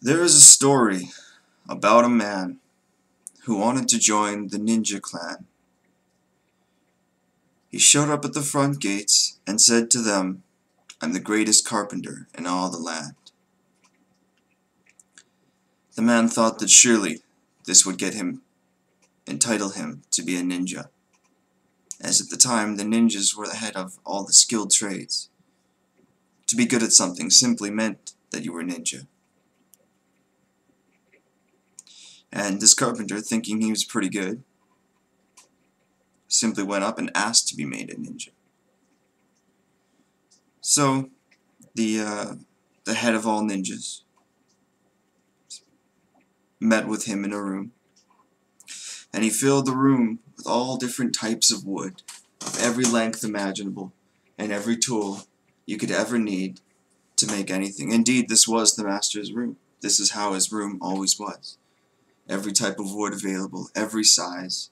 There is a story about a man who wanted to join the ninja clan. He showed up at the front gates and said to them, "I'm the greatest carpenter in all the land." The man thought that surely this would entitle him to be a ninja, as at the time the ninjas were the head of all the skilled trades. To be good at something simply meant that you were a ninja. And this carpenter, thinking he was pretty good, simply went up and asked to be made a ninja. So, the head of all ninjas met with him in a room, and he filled the room with all different types of wood, of every length imaginable, and every tool you could ever need to make anything. Indeed, this was the master's room. This is how his room always was. Every type of wood available, every size.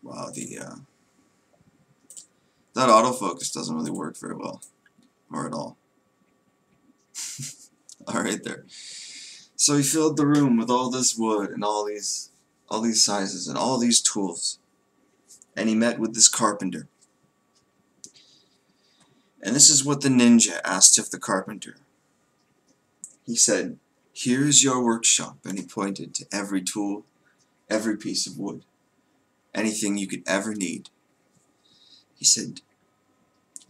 Wow, that autofocus doesn't really work very well, or at all. Alright there. So he filled the room with all this wood and all these sizes and all these tools. And he met with this carpenter. And this is what the ninja asked of the carpenter. He said, "Here is your workshop," and he pointed to every tool, every piece of wood, anything you could ever need. He said,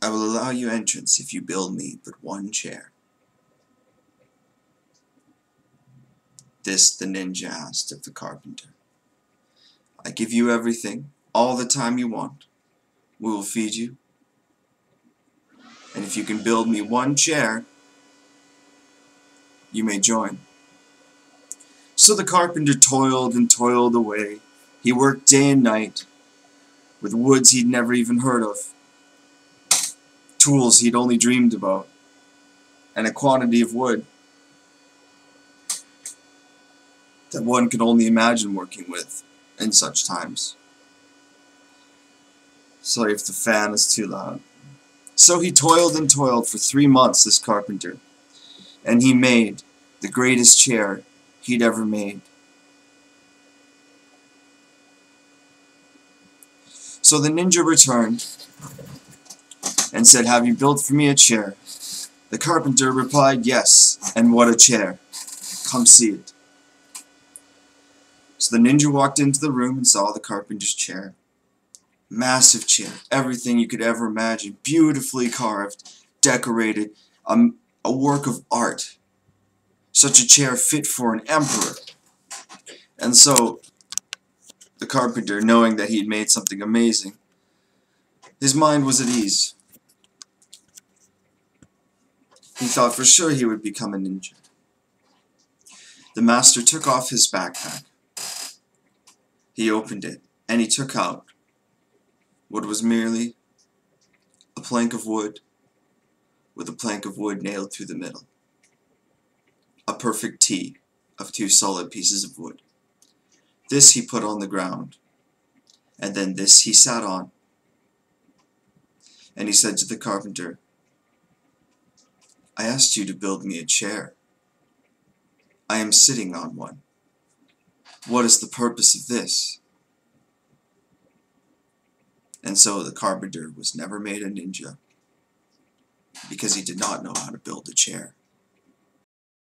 "I will allow you entrance if you build me but one chair." This the ninja asked of the carpenter. "I give you everything, all the time you want. We will feed you. And if you can build me one chair, you may join." So the carpenter toiled and toiled away. He worked day and night with woods he'd never even heard of, tools he'd only dreamed about, and a quantity of wood that one could only imagine working with in such times. Sorry if the fan is too loud. So he toiled and toiled for 3 months, this carpenter, and he made the greatest chair he'd ever made. So the ninja returned and said, "Have you built for me a chair?" The carpenter replied, "Yes, and what a chair. Come see it." So the ninja walked into the room and saw the carpenter's chair. Massive chair, everything you could ever imagine, beautifully carved, decorated, a work of art. Such a chair fit for an emperor. And so the carpenter, knowing that he'd made something amazing, his mind was at ease. He thought for sure he would become a ninja. The master took off his backpack. He opened it, and he took out what was merely a plank of wood with a plank of wood nailed through the middle. A perfect T of 2 solid pieces of wood. This he put on the ground, and then this he sat on. And he said to the carpenter, "I asked you to build me a chair. I am sitting on one. What is the purpose of this?" And so the carpenter was never made a ninja, because he did not know how to build a chair.